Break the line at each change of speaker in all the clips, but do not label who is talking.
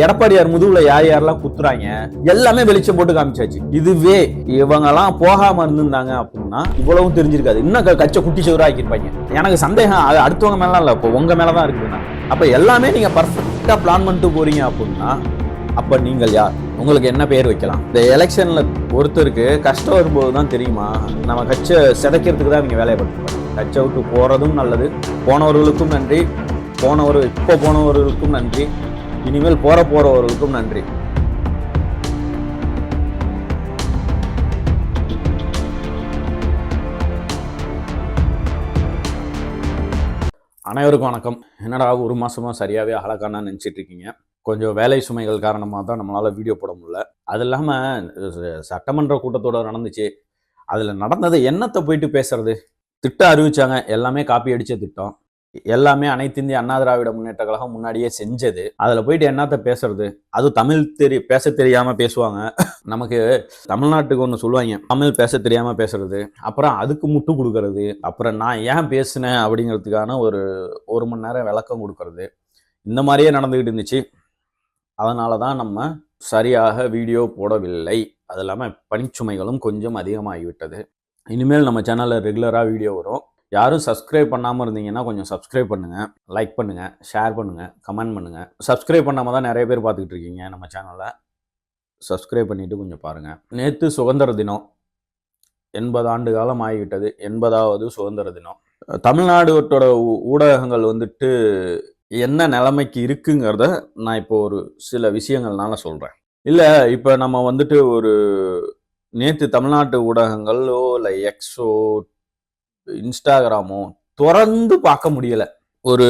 எடப்பாடியார் முதுகுல யார் யாரெல்லாம் குத்துறாங்க எல்லாமே வெளிச்சம் போட்டு காமிச்சாச்சு. இதுவே இவங்க எல்லாம் போகாம இருந்திருந்தாங்க அப்படின்னா இவ்வளவும் தெரிஞ்சிருக்காது. இன்னும் கச்சை குட்டி சோறு ஆக்கிருப்பாங்க. எனக்கு சந்தேகம் அது அடுத்தவங்க மேலாம் இல்ல, இப்போ உங்க மேலதான் இருக்குதுன்னா. அப்ப எல்லாமே நீங்க பர்ஃபெக்டா பிளான் பண்ணிட்டு போறீங்க அப்படின்னா அப்ப நீங்கள் யார்? உங்களுக்கு என்ன பேர் வைக்கலாம்? இந்த எலெக்ஷன்ல ஒருத்தருக்கு கஷ்டம் வரும்போது தான் தெரியுமா நம்ம கட்சை சிதைக்கிறதுக்கு தான் நீங்க வேலையை பார்த்துப்பாங்க. கட்சை விட்டு போறதும் நல்லது. போனவர்களுக்கும் நன்றி, இப்போ போனவர்களுக்கும் நன்றி, இனிமேல் போறவர்களுக்கும் நன்றி. அனைவருக்கும் வணக்கம். என்னடா ஒரு மாசமா சரியாவே அழகான நினைச்சிட்டு இருக்கீங்க. கொஞ்சம் வேலை சுமைகள் காரணமாக தான் நம்மளால வீடியோ போட முடியல. அது இல்லாமல் சட்டமன்ற கூட்டத்தோட நடந்துச்சு. அதில் நடந்தது என்னத்தை போயிட்டு பேசுறது? திட்டம் அறிவிச்சாங்க, எல்லாமே காப்பி அடித்த திட்டம், எல்லாமே அனைத்து இந்திய அண்ணா திராவிட முன்னேற்ற கழகம் முன்னாடியே செஞ்சது. அதில் போயிட்டு என்னத்தை பேசுறது? அது தமிழ் பேச தெரியாமல் பேசுவாங்க. நமக்கு தமிழ்நாட்டுக்கு ஒன்று சொல்லுவாங்க, தமிழ் பேச தெரியாமல் பேசுறது, அப்புறம் அதுக்கு முட்டு கொடுக்கறது, அப்புறம் நான் ஏன் பேசினேன் அப்படிங்கிறதுக்கான ஒரு மணி நேரம் விளக்கம் கொடுக்கறது, இந்த மாதிரியே நடந்துக்கிட்டு இருந்துச்சு. அதனால தான் நம்ம சரியாக வீடியோ போடவில்லை. அது இல்லாமல் பணிச்சுமைகளும் கொஞ்சம் அதிகமாகிவிட்டது. இனிமேல் நம்ம சேனலில் ரெகுலராக வீடியோ வரும். யாரும் சப்ஸ்கிரைப் பண்ணாமல் இருந்தீங்கன்னா கொஞ்சம் சப்ஸ்கிரைப் பண்ணுங்கள், லைக் பண்ணுங்கள், ஷேர் பண்ணுங்கள், கமெண்ட் பண்ணுங்கள். சப்ஸ்கிரைப் பண்ணாமல் தான் நிறைய பேர் பார்த்துக்கிட்டு இருக்கீங்க நம்ம சேனலை. சப்ஸ்கிரைப் பண்ணிவிட்டு கொஞ்சம் பாருங்கள். நேற்று சுதந்திர தினம், 80 ஆண்டு காலம் ஆகிவிட்டது. 80வது சுதந்திர தினம். தமிழ்நாட்டோட ஊடகங்கள் வந்துட்டு என்ன நிலைமைக்கு இருக்குங்கிறத நான் இப்போ ஒரு சில விஷயங்கள்னால சொல்கிறேன். இல்லை, இப்போ நம்ம வந்துட்டு நேற்று தமிழ்நாட்டு ஊடகங்களோ இல்லை எக்ஸோ இன்ஸ்டாகிராமோ திறந்து பார்க்க முடியலை. ஒரு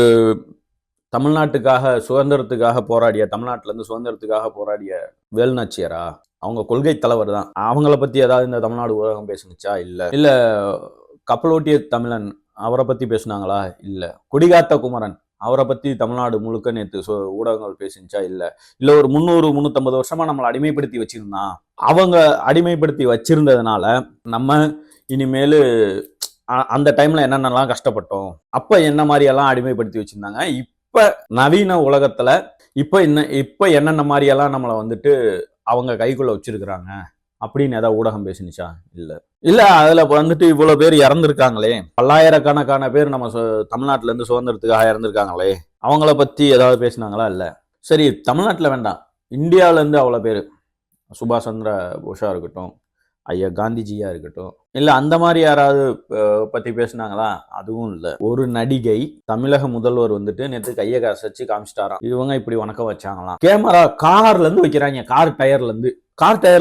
தமிழ்நாட்டுக்காக சுதந்திரத்துக்காக போராடிய, தமிழ்நாட்டிலேருந்து சுதந்திரத்துக்காக போராடிய வேலுநாச்சியாரா, அவங்க கொள்கை தலைவர் தான், அவங்கள பற்றி ஏதாவது இந்த தமிழ்நாடு ஊடகம் பேசுனுச்சா? இல்லை கப்பலோட்டிய தமிழன் அவரை பற்றி பேசுனாங்களா? இல்லை கொடிகாத்த குமரன் அவரை பற்றி தமிழ்நாடு முழுக்க நேற்று ஊடகங்கள் பேசிச்சா? இல்லை ஒரு 300-350 வருஷமா நம்மளை அடிமைப்படுத்தி வச்சிருந்தான், அவங்க அடிமைப்படுத்தி வச்சிருந்ததுனால நம்ம இனிமேல் அந்த டைம்ல என்னென்னலாம் கஷ்டப்பட்டோம், அப்ப என்ன மாதிரியெல்லாம் அடிமைப்படுத்தி வச்சிருந்தாங்க, இப்ப நவீன உலகத்துல இப்ப என்னென்ன மாதிரியெல்லாம் நம்மளை வந்துட்டு அவங்க கைக்குள்ள வச்சிருக்கிறாங்க அப்படின்னு ஏதாவது ஊடகம் பேசினுச்சா? இல்ல அதுல வந்துட்டு இவ்வளவு பேர் இறந்துருக்காங்களே, பல்லாயிரக்கணக்கான பேர் நம்ம தமிழ்நாட்டுல இருந்து சுதந்திரத்துக்காக இறந்துருக்காங்களே, அவங்கள பத்தி ஏதாவது பேசினாங்களா? இல்ல. சரி, தமிழ்நாட்டுல வேண்டாம், இந்தியாவில இருந்து அவ்வளவு பேர், சுபாஷ் சந்திர போஸா இருக்கட்டும், ஐயா காந்திஜியா இருக்கட்டும், இல்ல அந்த மாதிரி யாராவது பத்தி பேசினாங்களா? அதுவும் இல்ல. ஒரு நடிகை தமிழக முதல்வர் வந்துட்டு நேற்று கையை கசச்சு காமிச்சிட்டாராம். இவங்க இப்படி வணக்கம் வச்சாங்களாம். கேமரா கார்ல இருந்து வைக்கிறாங்க, கார் டயர்ல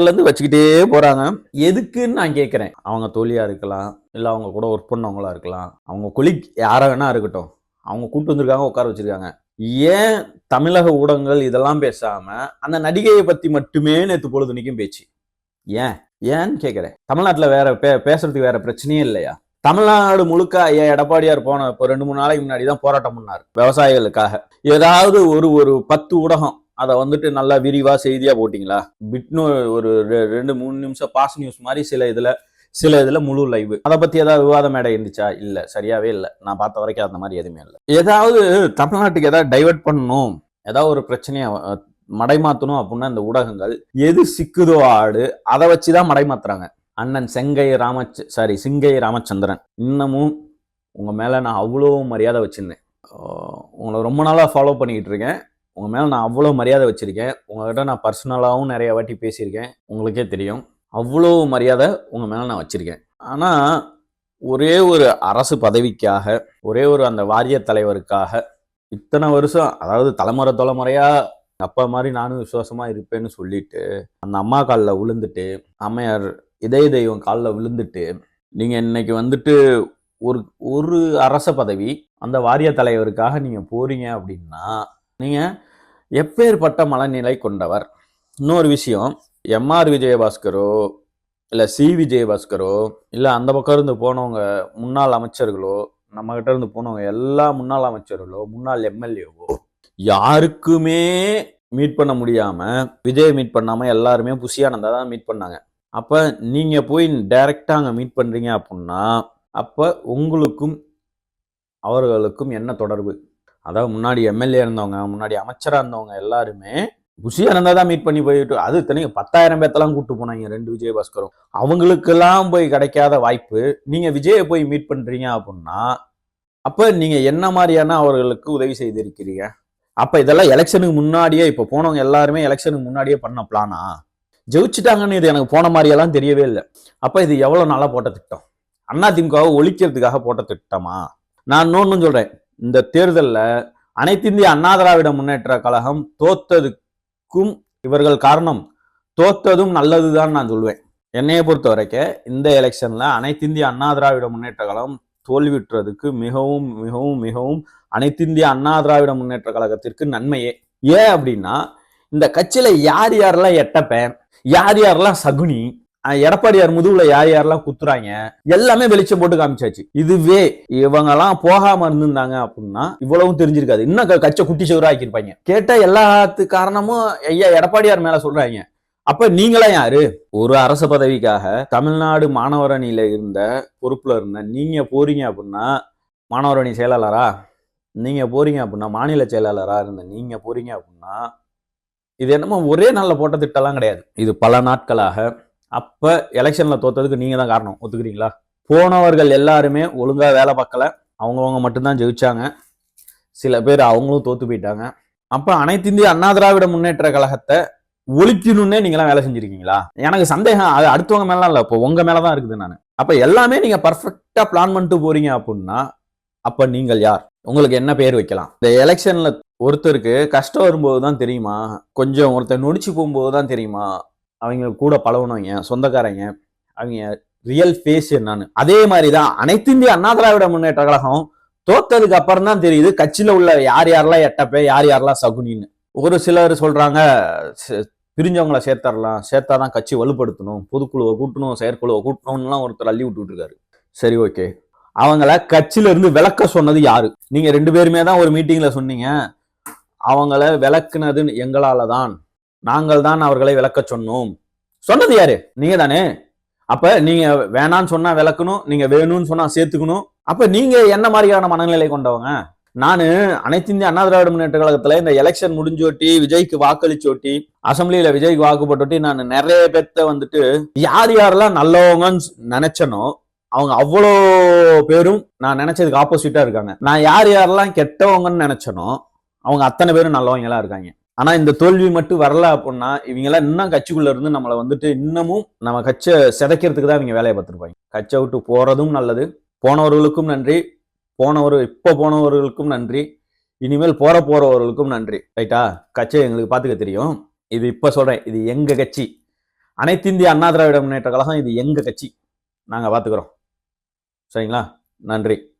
இருந்து வச்சுக்கிட்டே போறாங்க. எதுக்குன்னு நான் கேட்கிறேன். அவங்க தோழியா இருக்கலாம், இல்ல அவங்க கூட ஒர்க் பண்ணவங்களா இருக்கலாம், அவங்க கொலிக் யாரா வேணா இருக்கட்டும், அவங்க கூட்டு வந்திருக்காங்க, உட்கார வச்சிருக்காங்க. ஏன் தமிழக ஊடகங்கள் இதெல்லாம் பேசாம அந்த நடிகையை பத்தி மட்டுமே நேற்று பொழுதுனிக்கும் பேச்சு? ஏன்னு கேட்கிறேன். தமிழ்நாட்டுல வேற பேசுறதுக்கு வேற பிரச்சனையே இல்லையா? தமிழ்நாடு முழுக்க ஐயா எடப்பாடியார் போன இப்போ 2-3 நாளைக்கு முன்னாடிதான் போராட்டம் பண்ணார் விவசாயிகளுக்காக. ஏதாவது ஒரு 10 ஊடகம் அதை வந்துட்டு நல்லா விரிவா செய்தியா போட்டிங்களா? பிட்னு ஒரு 2-3 நிமிஷம் பாஸ் நியூஸ் மாதிரி சில இதுல முழு லைவ். அதை பத்தி ஏதாவது விவாத மேடை இருந்துச்சா? இல்ல, சரியாவே இல்லை. நான் பார்த்த வரைக்கும் அந்த மாதிரி எதுவுமே இல்லை. ஏதாவது தமிழ்நாட்டுக்கு ஏதாவது டைவர்ட் பண்ணணும், ஏதாவது ஒரு பிரச்சனையை மடைமாத்தணும் அப்படின்னா இந்த ஊடகங்கள் எது சிக்குதோ ஆடு அதை வச்சுதான் மடைமாத்துறாங்க. அண்ணன் சிங்கை ராமச்சந்திரன், இன்னமும் உங்க மேல நான் அவ்வளோ மரியாதை வச்சிருந்தேன். உங்களை ரொம்ப நாளா ஃபாலோ பண்ணிக்கிட்டு இருக்கேன். உங்க மேல நான் அவ்வளோ மரியாதை வச்சிருக்கேன். உங்ககிட்ட நான் பர்சனலாகவும் நிறைய வாட்டி பேசியிருக்கேன், உங்களுக்கே தெரியும். அவ்வளோ மரியாதை உங்க மேல நான் வச்சிருக்கேன். ஆனா ஒரே ஒரு அரசு பதவிக்காக, ஒரே ஒரு அந்த வாரிய தலைவருக்காக இத்தனை வருஷம், அதாவது தலைமுறையா அப்பா மாதிரி நானும் விசுவாசமா இருப்பேன்னு சொல்லிட்டு அந்த அம்மா காலில் விழுந்துட்டு, அம்மையார் இதய தெய்வம் காலில் விழுந்துட்டு, நீங்க இன்னைக்கு வந்துட்டு ஒரு அரச பதவி அந்த வாரிய தலைவருக்காக நீங்க போறீங்க அப்படின்னா நீங்க எப்பேற்பட்ட மனநிலை கொண்டவர்? இன்னொரு விஷயம், எம்ஆர் விஜயபாஸ்கரோ இல்ல சி விஜயபாஸ்கரோ இல்ல அந்த பக்கம் இருந்து போனவங்க முன்னாள் அமைச்சர்களோ, நம்ம கிட்ட இருந்து போனவங்க எல்லா முன்னாள் அமைச்சர்களோ முன்னாள் எம்எல்ஏவோ யாருக்குமே மீட் பண்ண முடியாம, விஜய் மீட் பண்ணாம எல்லாருமே புஷியானந்தா தான் மீட் பண்ணாங்க. அப்ப நீங்க போய் டைரக்டா அங்க மீட் பண்றீங்க அப்படின்னா அப்ப உங்களுக்கும் அவர்களுக்கும் என்ன தொடர்பு? அதாவது முன்னாடி எம்எல்ஏ இருந்தவங்க, முன்னாடி அமைச்சரா இருந்தவங்க எல்லாருமே புஷியானந்தா தான் மீட் பண்ணி போயிட்டு, அது இத்தனைக்கும் 10,000 பேத்தெல்லாம் கூட்டு போனாங்க 2 விஜயபாஸ்கரும். அவங்களுக்கெல்லாம் போய் கிடைக்காத வாய்ப்பு நீங்க விஜயை போய் மீட் பண்றீங்க அப்படின்னா, அப்ப நீங்க என்ன மாதிரியான அவர்களுக்கு உதவி செய்திருக்கிறீங்க? அப்ப இதெல்லாம் எலெக்ஷனுக்கு முன்னாடியே, இப்ப போனவங்க எல்லாருமே எலெக்ஷனுக்கு முன்னாடியே பண்ண பிளானா? ஜெயிச்சுட்டாங்கன்னு இது எனக்கு போன மாதிரியெல்லாம் தெரியவே இல்லை. அப்ப இது எவ்வளவு நாளா போட்ட திட்டம்? அதிமுகவை ஒழிக்கிறதுக்காக போட்ட திட்டமா? நான் இன்னொன்னு சொல்றேன், இந்த தேர்தல்ல அனைத்து இந்திய அண்ணா திராவிட முன்னேற்ற கழகம் தோத்ததுக்கும் இவர்கள் காரணம். தோத்ததும் நல்லதுதான் நான் சொல்வேன். என்னைய பொறுத்த வரைக்கும் இந்த எலெக்ஷன்ல அனைத்து இந்திய அண்ணா திராவிட முன்னேற்ற கழகம் தோல்வியுற்றதுக்கு மிகவும் மிகவும் மிகவும் அனைத்து இந்திய அண்ணா திராவிட முன்னேற்ற கழகத்திற்கு நன்மையே. ஏன் அப்படின்னா, இந்த கட்சியில யார் யாரெல்லாம் எட்டப்பேன், யார் யாரெல்லாம் சகுனி, எடப்பாடியார் முதுகுல யார் யாரெல்லாம் குத்துறாங்க, எல்லாமே வெளிச்சம் போட்டு காமிச்சாச்சு. இதுவே இவங்க எல்லாம் போகாம இருந்திருந்தாங்க அப்படின்னா இவ்வளவும் தெரிஞ்சிருக்காது. இன்னும் கட்சை குட்டி சோறா ஆக்கியிருப்பாங்க. கேட்டா எல்லாத்து காரணமும் ஐயா எடப்பாடியார் மேல சொல்றாங்க. அப்ப நீங்களா யாரு? ஒரு அரசு பதவிக்காக தமிழ்நாடு மாணவர் அணியில இருந்த பொறுப்புல இருந்த நீங்க போறீங்க அப்படின்னா, மாணவர் அணி செயலாளரா நீங்க போறீங்க அப்படின்னா, மாநில செயலாளரா இருந்த நீங்க போறீங்க அப்படின்னா, இது என்னமோ ஒரே நாள்ல போட்ட திட்டம்லாம் கிடையாது. இது பல நாட்களாக. அப்ப எலெக்ஷன்ல தோத்ததுக்கு நீங்க தான் காரணம். ஒத்துக்கிறீங்களா? போனவர்கள் எல்லாருமே ஒழுங்கா வேலை பார்க்கல. அவங்கவுங்க மட்டும்தான் ஜெயிச்சாங்க. சில பேர் அவங்களும் தோத்து போயிட்டாங்க. அப்ப அனைத்து இந்திய அண்ணா திராவிட முன்னேற்ற கழகத்தை ஒழிக்கணும்னே நீங்களாம் வேலை செஞ்சிருக்கீங்களா? எனக்கு சந்தேகம் அது அடுத்தவங்க மேலாம் இல்ல, இப்போ உங்க மேலதான் இருக்குது. நான் அப்ப எல்லாமே நீங்க பர்ஃபெக்டா பிளான் பண்ணிட்டு போறீங்க அப்படின்னா, அப்ப நீங்கள் யார்? உங்களுக்கு என்ன பேர் வைக்கலாம்? இந்த எலெக்ஷன்ல ஒருத்தருக்கு கஷ்டம் வரும்போது தான் தெரியுமா, கொஞ்சம் ஒருத்தர் நொடிச்சு போகும்போது தான் தெரியுமா அவங்க கூட பழகுனவங்க, சொந்தக்காரங்க, அவங்க ரியல் ஃபேஸ் என்னன்னு. அதே மாதிரிதான் அனைத்து இந்திய அண்ணா திராவிட முன்னேற்ற கழகம் தோத்ததுக்கு அப்புறம் தான் தெரியுது கட்சியில உள்ள யார் யாரெல்லாம் எட்டப்பே, யார் யாரெல்லாம் சகுனின்னு. ஒரு சிலர் சொல்றாங்க பிரிஞ்சவங்களை சேர்த்தாதான் கட்சி வலுப்படுத்தணும், பொதுக்குழுவை கூட்டணும், செயற்குழுவை கூட்டணும்லாம் ஒருத்தர் அள்ளி விட்டுட்டு இருக்காரு. சரி, ஓகே. அவங்கள கட்சியில இருந்து விளக்க சொன்னது யாரு? நீங்க 2 பேருமே தான் ஒரு மீட்டிங்ல சொன்னீங்க. அவங்கள விளக்குனது எங்களால தான், நாங்கள் தான் அவர்களை விளக்க சொன்னோம். சொன்னது யாரு? நீங்க தானே. அப்ப நீங்க வேணான்னு சொன்னா விளக்கணும், நீங்க வேணும்னு சொன்னா சேர்த்துக்கணும். அப்ப நீங்க என்ன மாதிரியான மனநிலை கொண்டவங்க? நானு அனைத்து இந்திய அண்ணா திராவிட முன்னேற்ற கழகத்துல இந்த எலெக்ஷன் முடிஞ்சோட்டி, விஜய்க்கு வாக்களிச்சோட்டி, அசம்பிளியில விஜய்க்கு வாக்குப்பட்டோட்டி, நான் நிறைய பேர்த்த வந்துட்டு யார் யாரெல்லாம் நல்லவங்கன்னு நினைச்சனோ அவங்க அவ்வளோ பேரும் நான் நினைச்சதுக்கு ஆப்போசிட்டா இருக்காங்க. நான் யார் யாரெல்லாம் கெட்டவங்கன்னு நினைச்சனோ அவங்க அத்தனை பேரும் நல்லவங்களா இருக்காங்க. ஆனா இந்த தோல்வி மட்டும் வரல அப்படின்னா இவங்க எல்லாம் இன்னும் கட்சிக்குள்ள இருந்து நம்மளை வந்துட்டு இன்னமும் நம்ம கட்சியை சிதைக்கிறதுக்கு தான் இவங்க வேலையை பார்த்துருப்பாங்க. கட்சியை விட்டு போறதும் நல்லது. போனவர்களுக்கும் நன்றி, இப்போ போனவர்களுக்கும் நன்றி, இனிமேல் போறவர்களுக்கும் நன்றி. ரைட்டா? கட்சியை எங்களுக்கு பார்த்துக்க தெரியும். இது இப்ப சொல்றேன், இது எங்க கட்சி. அனைத்து இந்திய அண்ணா திராவிட முன்னேற்ற கழகம் இது எங்க கட்சி. நாங்க பார்த்துக்கிறோம். சரிங்களா? நன்றி.